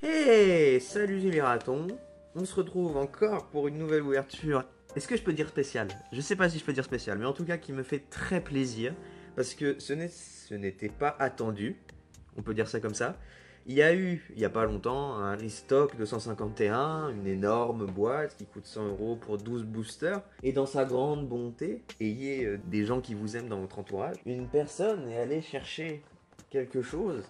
Hey, salut les ratons. On se retrouve encore pour une nouvelle ouverture. Est-ce que je peux dire spéciale? Je sais pas si je peux dire spéciale, mais en tout cas qui me fait très plaisir. Parce que ce n'était pas attendu. On peut dire ça comme ça. Il y a eu, il y a pas longtemps, un restock de 151, une énorme boîte qui coûte 100 € pour 12 boosters. Et dans sa grande bonté, ayez des gens qui vous aiment dans votre entourage. Une personne est allée chercher quelque chose.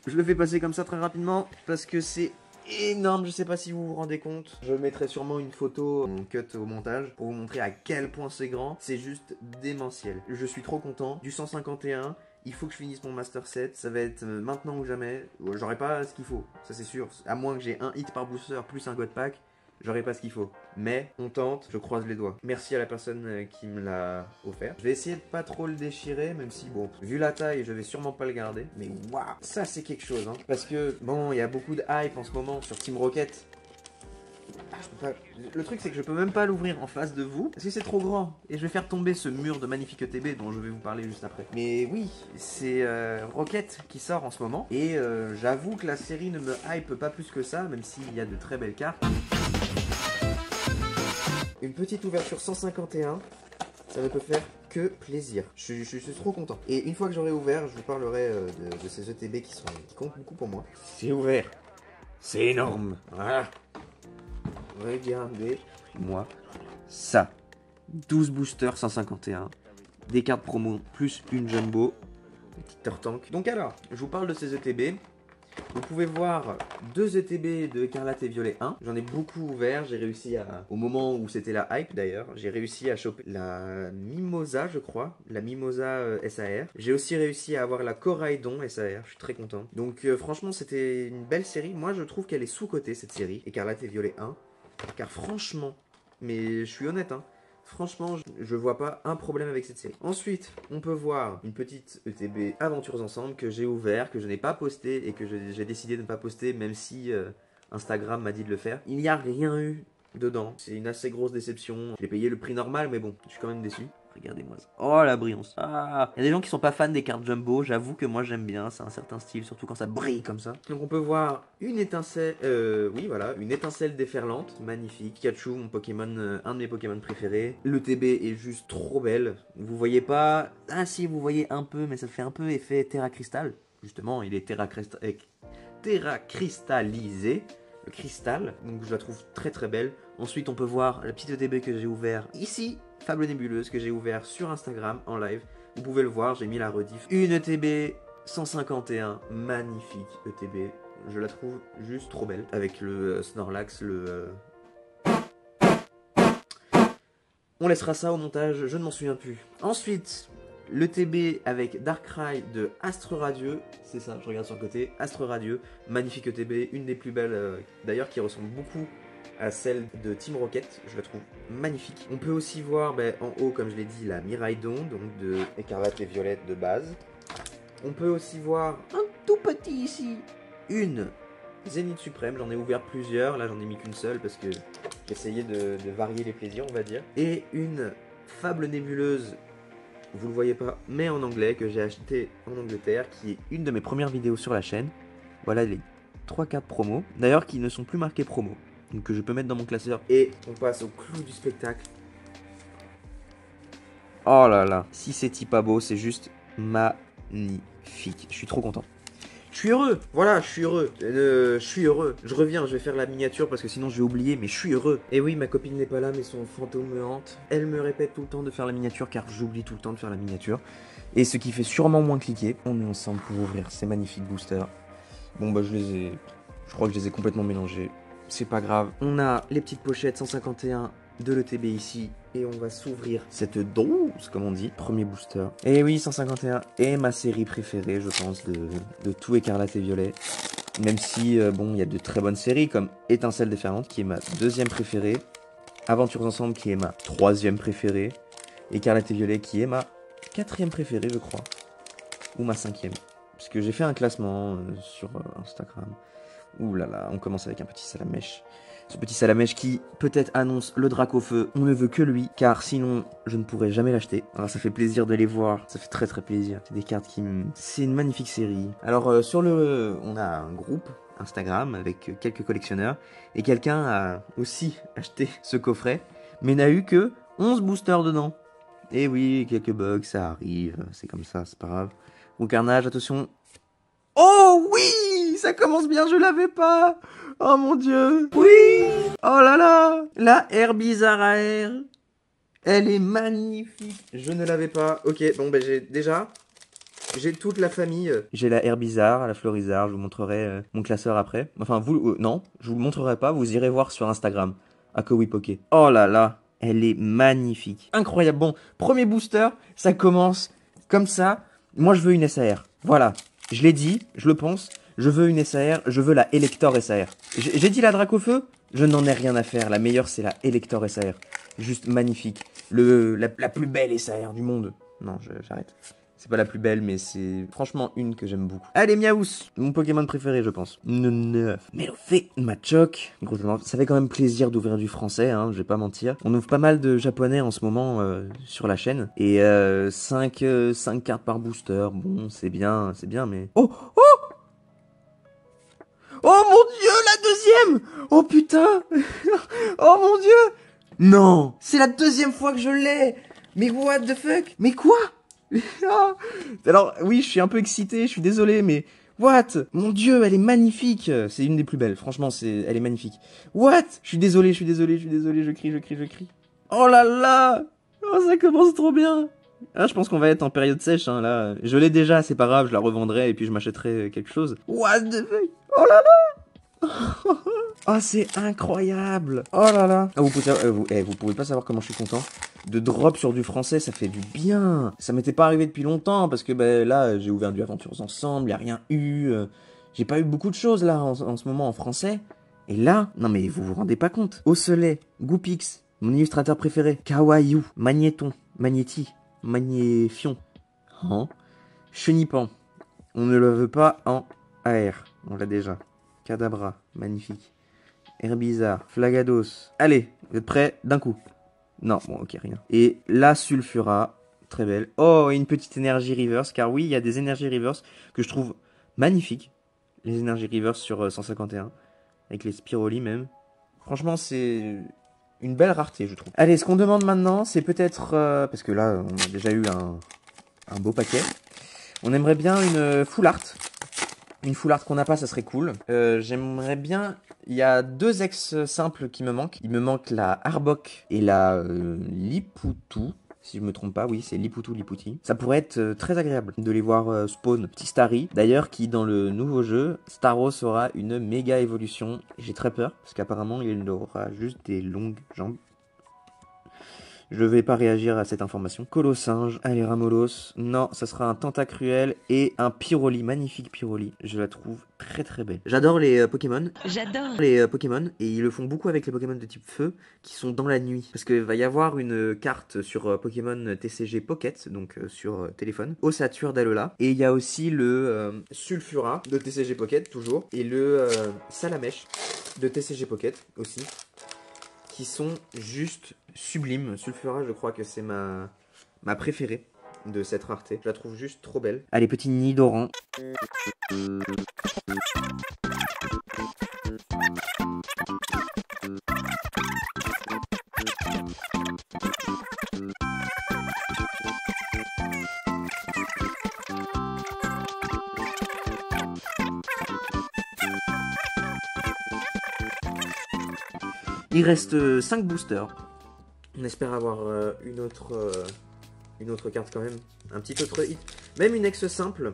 Je le fais passer comme ça très rapidement parce que c'est énorme, je sais pas si vous vous rendez compte. Je mettrai sûrement une photo en cut au montage pour vous montrer à quel point c'est grand. C'est juste démentiel. Je suis trop content. Du 151, il faut que je finisse mon master set. Ça va être maintenant ou jamais. J'aurai pas ce qu'il faut, ça c'est sûr. À moins que j'ai un hit par booster plus un god pack. J'aurai pas ce qu'il faut. Mais on tente, je croise les doigts. Merci à la personne qui me l'a offert. Je vais essayer de pas trop le déchirer, même si bon, vu la taille, je vais sûrement pas le garder. Mais waouh, ça c'est quelque chose, hein. Parce que bon, il y a beaucoup de hype en ce moment sur Team Rocket. Ah, je peux pas... Le truc c'est que je peux même pas l'ouvrir en face de vous parce que c'est trop grand et je vais faire tomber ce mur de magnifique ETB dont je vais vous parler juste après. Mais oui, c'est Rocket qui sort en ce moment et j'avoue que la série ne me hype pas plus que ça, même s'il y a de très belles cartes. Une petite ouverture 151, ça ne peut faire que plaisir. Je suis trop content. Et une fois que j'aurai ouvert, je vous parlerai de ces ETB qui comptent beaucoup pour moi. C'est ouvert. C'est énorme. Voilà. Regardez-moi ça. 12 boosters 151. Des cartes promo plus une jumbo. Une petite Turtank. Donc alors, je vous parle de ces ETB. Vous pouvez voir deux ETB de Écarlate et Violet 1. J'en ai beaucoup ouvert. J'ai réussi à... Au moment où c'était la hype d'ailleurs, j'ai réussi à choper la Mimosa, je crois. La Mimosa SAR. J'ai aussi réussi à avoir la Coraidon SAR. Je suis très content. Donc franchement, c'était une belle série. Moi, je trouve qu'elle est sous-cotée cette série. Écarlate et Violet 1. Car franchement, mais je suis honnête, hein. Franchement, je vois pas un problème avec cette série. Ensuite, on peut voir une petite ETB Aventures Ensemble que j'ai ouvert, que je n'ai pas posté et que j'ai décidé de ne pas poster même si Instagram m'a dit de le faire. Il n'y a rien eu dedans. C'est une assez grosse déception. J'ai payé le prix normal, mais bon, je suis quand même déçu. Regardez-moi ça. Oh la brillance. Ah, il y a des gens qui sont pas fans des cartes jumbo. J'avoue que moi j'aime bien. C'est un certain style, surtout quand ça brille comme ça. Donc on peut voir une étincelle. Oui, voilà, une étincelle déferlante. Magnifique. Pikachu, mon Pokémon, un de mes Pokémon préférés. Le TB est juste trop belle. Vous voyez pas. Ah si, vous voyez un peu, mais ça fait un peu effet Terra Crystal. Justement, il est Terra cristallisé. Le cristal. Donc je la trouve très très belle. Ensuite, on peut voir la petite ETB que j'ai ouvert ici. Fable nébuleuse que j'ai ouvert sur Instagram en live. Vous pouvez le voir, j'ai mis la rediff. Une ETB 151, magnifique ETB. Je la trouve juste trop belle. Avec le Snorlax, On laissera ça au montage, je ne m'en souviens plus. Ensuite, l'ETB avec Darkrai de Astre Radieux. C'est ça, je regarde sur le côté. Astre Radieux, magnifique ETB, une des plus belles d'ailleurs qui ressemble beaucoup à celle de Team Rocket, je la trouve magnifique. On peut aussi voir en haut, comme je l'ai dit, la Miraidon, donc de Écarlate et Violette de base. On peut aussi voir un tout petit ici, une Zénith Suprême, j'en ai ouvert plusieurs, là j'en ai mis qu'une seule parce que j'essayais de varier les plaisirs, on va dire. Et une Fable nébuleuse, vous le voyez pas, mais en anglais, que j'ai acheté en Angleterre, qui est une de mes premières vidéos sur la chaîne. Voilà les 3 cartes promo, d'ailleurs qui ne sont plus marquées promo. Donc que je peux mettre dans mon classeur. Et on passe au clou du spectacle. Oh là là. Si c'est pas beau, c'est juste magnifique. Je suis trop content. Je suis heureux. Voilà, je suis heureux. Je suis heureux. Je reviens, je vais faire la miniature parce que sinon je vais oublier, mais je suis heureux. Et oui, ma copine n'est pas là, mais son fantôme me hante. Elle me répète tout le temps de faire la miniature car j'oublie tout le temps de faire la miniature. Et ce qui fait sûrement moins cliquer. On est ensemble pour ouvrir ces magnifiques boosters. Bon bah je crois que je les ai complètement mélangés. C'est pas grave. On a les petites pochettes 151 de l'ETB ici. Et on va s'ouvrir cette dose, comme on dit. Premier booster. Et oui, 151 est ma série préférée, je pense, de tout Écarlate et Violet. Même si, bon, il y a de très bonnes séries, comme Étincelle déferlante, qui est ma deuxième préférée. Aventures Ensemble, qui est ma troisième préférée. Écarlate et Violet, qui est ma quatrième préférée, je crois. Ou ma cinquième. Parce que j'ai fait un classement sur Instagram. Ouh là là, on commence avec un petit salamèche. Ce petit Salamèche qui peut-être annonce le Dracofeu. On ne veut que lui, car sinon je ne pourrais jamais l'acheter. Alors ça fait plaisir de les voir, ça fait très très plaisir. C'est des cartes qui C'est une magnifique série. Alors on a un groupe Instagram avec quelques collectionneurs. Et quelqu'un a aussi acheté ce coffret, mais n'a eu que 11 boosters dedans. Et oui, quelques bugs, ça arrive, c'est comme ça, c'est pas grave. Bon carnage, attention. Oh oui, ça commence bien, je l'avais pas. Oh mon dieu. Oui. Oh là là. La Herbizarre AR. Elle est magnifique. Je ne l'avais pas. Ok, bon ben j'ai toute la famille. J'ai la Herbizarre, la Florizarre, je vous montrerai mon classeur après. Enfin, vous, non, je vous le montrerai pas, vous irez voir sur Instagram. Akowi Poké. Oh là là, elle est magnifique. Incroyable. Bon, premier booster, ça commence comme ça. Moi, je veux une SAR. Voilà, je l'ai dit, je le pense. Je veux une SAR, je veux la Elector SAR. J'ai dit la Dracofeu, je n'en ai rien à faire. La meilleure, c'est la Elector SAR. Juste magnifique. La plus belle SAR du monde. Non, j'arrête. C'est pas la plus belle, mais c'est franchement une que j'aime beaucoup. Allez, Miaous, mon Pokémon préféré, je pense. 9. Melofé, Machoke. Ça fait quand même plaisir d'ouvrir du français, hein, je vais pas mentir. On ouvre pas mal de japonais en ce moment sur la chaîne. Et 5 cartes par booster. Bon, c'est bien, mais... Oh, oh! Oh mon dieu, la deuxième! Oh putain! Oh mon dieu! Non! C'est la deuxième fois que je l'ai! Mais what the fuck? Mais quoi? Alors, oui, je suis un peu excité, je suis désolé, mais... What? Mon dieu, elle est magnifique! C'est une des plus belles, franchement, elle est magnifique. What? Je suis désolé, je crie. Oh là là! Oh, ça commence trop bien! Ah, je pense qu'on va être en période sèche, hein, là. Je l'ai déjà, c'est pas grave, je la revendrai et puis je m'achèterai quelque chose. What the fuck? Oh là là! Oh, c'est incroyable! Oh là là! Ah, vous pouvez pas savoir comment je suis content. De drop sur du français, ça fait du bien. Ça m'était pas arrivé depuis longtemps parce que là, j'ai ouvert du Aventures Ensemble, y a rien eu. J'ai pas eu beaucoup de choses là en ce moment en français. Et là, non mais vous vous rendez pas compte. Osselet, Goupix, mon illustrateur préféré, Kawaii, Magnéton, Magnéti, Magnéfion, hein? Chenipan. On ne le veut pas en AR. On l'a déjà. Kadabra, magnifique. Herbizarre, Flagados. Allez, vous êtes prêts? D'un coup. Non, bon, ok, rien. Et la Sulfura, très belle. Oh, et une petite énergie reverse, car oui, il y a des énergies reverse que je trouve magnifiques. Les énergies reverse sur 151, avec les Spiroli même. Franchement, c'est une belle rareté, je trouve. Allez, ce qu'on demande maintenant, c'est peut-être... parce que là, on a déjà eu un beau paquet. On aimerait bien une full art. Une full art qu'on n'a pas, ça serait cool. J'aimerais bien... Il y a 2 ex simples qui me manquent. Il me manque la Arbok et la Lipoutou. Si je me trompe pas, oui, c'est Lipouti. Ça pourrait être très agréable de les voir spawn. Petit Starry, d'ailleurs, qui dans le nouveau jeu, Staros aura une méga évolution. J'ai très peur, parce qu'apparemment, il aura juste des longues jambes. Je vais pas réagir à cette information. Colossinge, allez Ramolos. Non, ça sera un Tentacruel et un Pyroli, magnifique Pyroli. Je la trouve très très belle. J'adore les Pokémon. J'adore les Pokémon et ils le font beaucoup avec les Pokémon de type feu qui sont dans la nuit. Parce qu'il va y avoir une carte sur Pokémon TCG Pocket, donc sur téléphone, Ossature d'Alola. Et il y a aussi le Sulfura de TCG Pocket, toujours. Et le Salamèche de TCG Pocket aussi. Qui sont juste sublimes. Sulfura, je crois que c'est ma préférée de cette rareté. Je la trouve juste trop belle. Allez, petit Nidoran. Il reste 5 boosters. On espère avoir une autre carte quand même. Un petit autre hit. Même une ex simple.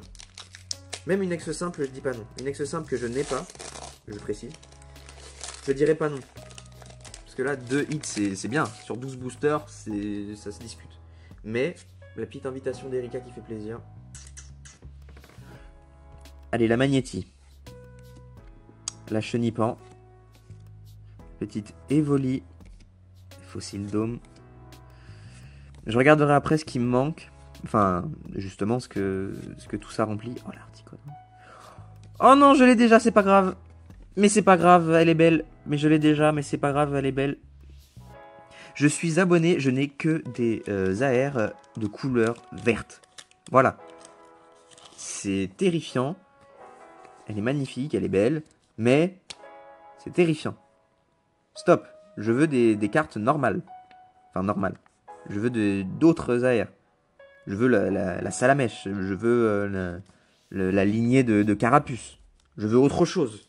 Même une ex simple, je dis pas non. Une ex simple que je n'ai pas, je précise. Je dirais pas non. Parce que là, 2 hits, c'est bien. Sur 12 boosters, ça se discute. Mais, la petite invitation d'Erika qui fait plaisir. Allez, la Magnéti. La Chenipan. Petite Evoli, Fossile Dôme. Je regarderai après ce qui me manque. Enfin, justement, ce que tout ça remplit. Oh, l'Articodon. Oh non, je l'ai déjà, c'est pas grave. Mais c'est pas grave, elle est belle. mais je l'ai déjà, mais c'est pas grave, elle est belle. Je suis abonné, je n'ai que des AR de couleur verte. Voilà. C'est terrifiant. Elle est magnifique, elle est belle, mais c'est terrifiant. Stop. Je veux des cartes normales. Enfin, normales. Je veux d'autres AR. Je veux la salamèche. Je veux la lignée de carapuce. Je veux autre chose.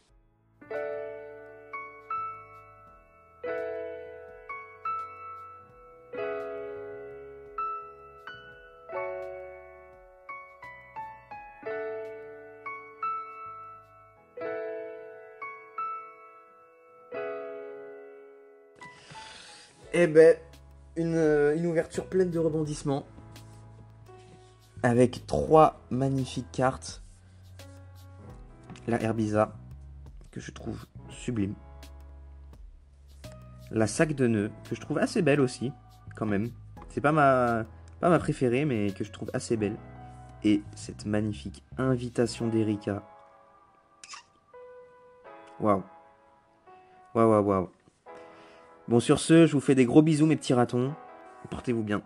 Eh ben, une ouverture pleine de rebondissements. Avec 3 magnifiques cartes. La Herbiza, que je trouve sublime. La sac de nœuds, que je trouve assez belle aussi, quand même. C'est pas ma préférée, mais que je trouve assez belle. Et cette magnifique invitation d'Erika. Waouh. Waouh, waouh, waouh. Bon, sur ce, je vous fais des gros bisous, mes petits ratons. Portez-vous bien.